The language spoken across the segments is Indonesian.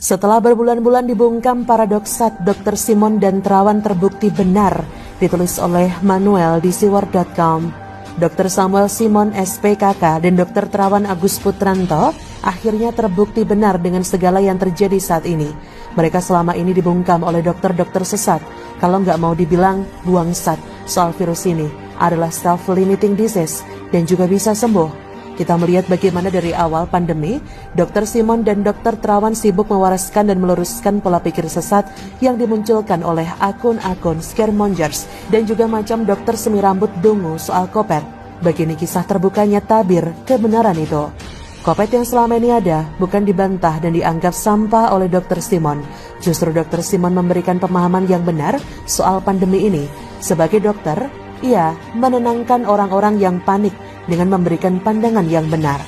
Setelah berbulan-bulan dibungkam paradoks Dr. Simon dan Terawan terbukti benar, ditulis oleh Manuel di siwar.com. Dr. Samuel Simon SPKK dan Dr. Terawan Agus Putranto akhirnya terbukti benar dengan segala yang terjadi saat ini. Mereka selama ini dibungkam oleh dokter-dokter sesat, kalau nggak mau dibilang buang sat soal virus ini adalah self-limiting disease dan juga bisa sembuh. Kita melihat bagaimana dari awal pandemi, Dr. Simon dan Dr. Terawan sibuk mewariskan dan meluruskan pola pikir sesat yang dimunculkan oleh akun-akun scaremongers dan juga macam dokter semi rambut dungu soal COVID. Begini kisah terbukanya tabir kebenaran itu. COVID yang selama ini ada bukan dibantah dan dianggap sampah oleh Dr. Simon. Justru Dr. Simon memberikan pemahaman yang benar soal pandemi ini. Sebagai dokter, ia menenangkan orang-orang yang panik dengan memberikan pandangan yang benar.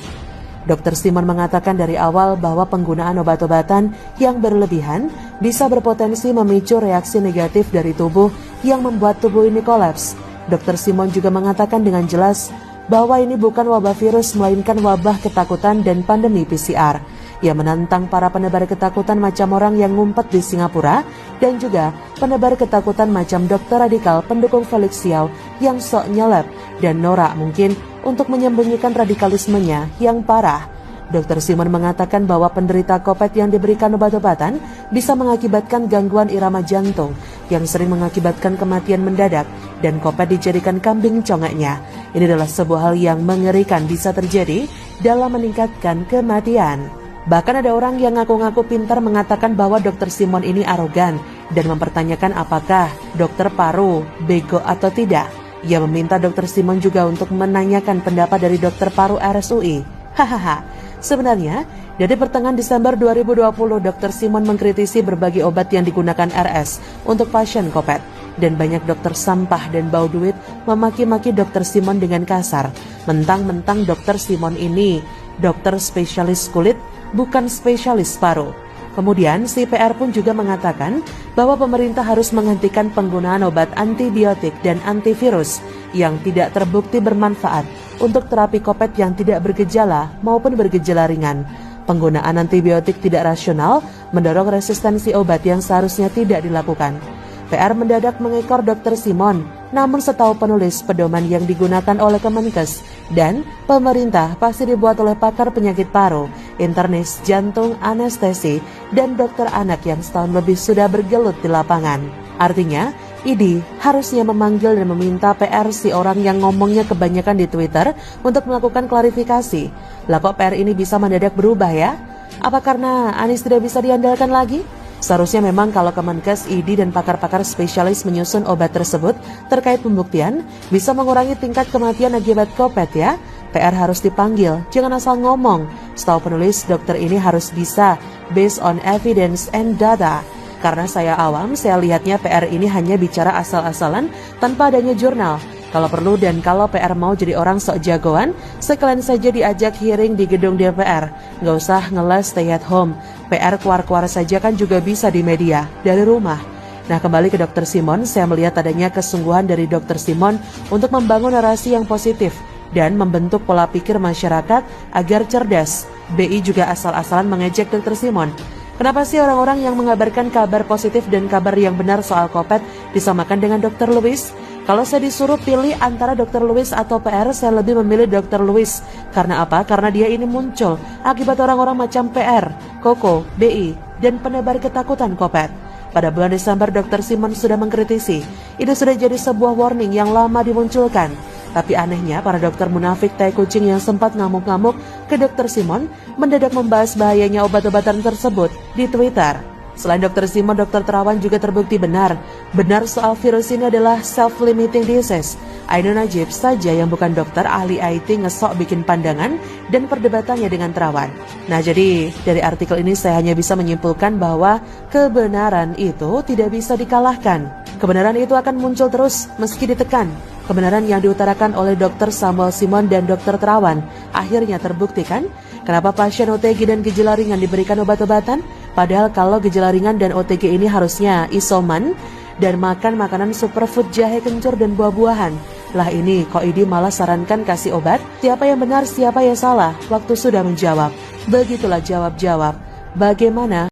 Dr. Simon mengatakan dari awal bahwa penggunaan obat-obatan yang berlebihan bisa berpotensi memicu reaksi negatif dari tubuh yang membuat tubuh ini kolaps. Dr. Simon juga mengatakan dengan jelas bahwa ini bukan wabah virus melainkan wabah ketakutan dan pandemi PCR. Ia menantang para penebar ketakutan macam orang yang ngumpet di Singapura dan juga penebar ketakutan macam dokter radikal pendukung Felix Xiao yang sok nyelep dan norak mungkin untuk menyembunyikan radikalismenya yang parah. Dr. Simon mengatakan bahwa penderita COVID yang diberikan obat-obatan bisa mengakibatkan gangguan irama jantung yang sering mengakibatkan kematian mendadak dan COVID dijadikan kambing congeknya. Ini adalah sebuah hal yang mengerikan bisa terjadi dalam meningkatkan kematian. Bahkan ada orang yang ngaku-ngaku pintar mengatakan bahwa Dr. Simon ini arogan dan mempertanyakan apakah dokter paru bego atau tidak. Ia meminta Dr. Simon juga untuk menanyakan pendapat dari dokter paru RSUI. Hahaha. Sebenarnya, dari pertengahan Desember 2020, Dr. Simon mengkritisi berbagai obat yang digunakan RS untuk pasien COVID. Dan banyak dokter sampah dan bau duit memaki-maki Dr. Simon dengan kasar. Mentang-mentang Dr. Simon ini dokter spesialis kulit, bukan spesialis paru. Kemudian, CPR pun juga mengatakan bahwa pemerintah harus menghentikan penggunaan obat antibiotik dan antivirus yang tidak terbukti bermanfaat untuk terapi COVID yang tidak bergejala maupun bergejala ringan. Penggunaan antibiotik tidak rasional mendorong resistensi obat yang seharusnya tidak dilakukan. PR mendadak mengekor Dr. Simon, namun setahu penulis pedoman yang digunakan oleh Kemenkes dan pemerintah pasti dibuat oleh pakar penyakit paru, internis, jantung, anestesi, dan dokter anak yang setahun lebih sudah bergelut di lapangan. Artinya, ID harusnya memanggil dan meminta PR si orang yang ngomongnya kebanyakan di Twitter untuk melakukan klarifikasi. Lah kok PR ini bisa mendadak berubah ya? Apa karena Anies tidak bisa diandalkan lagi? Seharusnya memang kalau Kemenkes, ID, dan pakar-pakar spesialis menyusun obat tersebut terkait pembuktian bisa mengurangi tingkat kematian akibat COVID ya. PR harus dipanggil, jangan asal ngomong. Setahu penulis, dokter ini harus bisa based on evidence and data. Karena saya awam, saya lihatnya PR ini hanya bicara asal-asalan tanpa adanya jurnal. Kalau perlu dan kalau PR mau jadi orang sok jagoan, sekalian saja diajak hearing di gedung DPR. Nggak usah ngeles stay at home. PR keluar-keluar saja kan juga bisa di media, dari rumah. Nah, kembali ke Dr. Simon, saya melihat adanya kesungguhan dari Dr. Simon untuk membangun narasi yang positif dan membentuk pola pikir masyarakat agar cerdas. BI juga asal-asalan mengejek Dr. Simon. Kenapa sih orang-orang yang mengabarkan kabar positif dan kabar yang benar soal COVID disamakan dengan Dr. Lewis? Kalau saya disuruh pilih antara Dr. Lewis atau PR, saya lebih memilih Dr. Lewis. Karena apa? Karena dia ini muncul akibat orang-orang macam PR, Koko, BI, dan penebar ketakutan COVID. Pada bulan Desember, Dr. Simon sudah mengkritisi. Itu sudah jadi sebuah warning yang lama dimunculkan. Tapi anehnya, para dokter munafik tai kucing yang sempat ngamuk-ngamuk ke Dr. Simon mendadak membahas bahayanya obat-obatan tersebut di Twitter. Selain Dr. Simon, Dr. Terawan juga terbukti benar soal virus ini adalah self-limiting disease. Ainun Najib saja yang bukan dokter ahli IT ngesok bikin pandangan dan perdebatannya dengan Terawan. Nah, jadi dari artikel ini saya hanya bisa menyimpulkan bahwa kebenaran itu tidak bisa dikalahkan. Kebenaran itu akan muncul terus meski ditekan. Kebenaran yang diutarakan oleh Dr. Samuel Simon dan Dr. Terawan akhirnya terbukti kan? Kenapa pasien OTG dan gejala ringan diberikan obat-obatan? Padahal kalau gejala ringan dan OTG ini harusnya isoman dan makan makanan superfood, jahe kencur dan buah-buahan. Lah ini kok ID malah sarankan kasih obat? Siapa yang benar, siapa yang salah? Waktu sudah menjawab. Begitulah jawab-jawab. Bagaimana?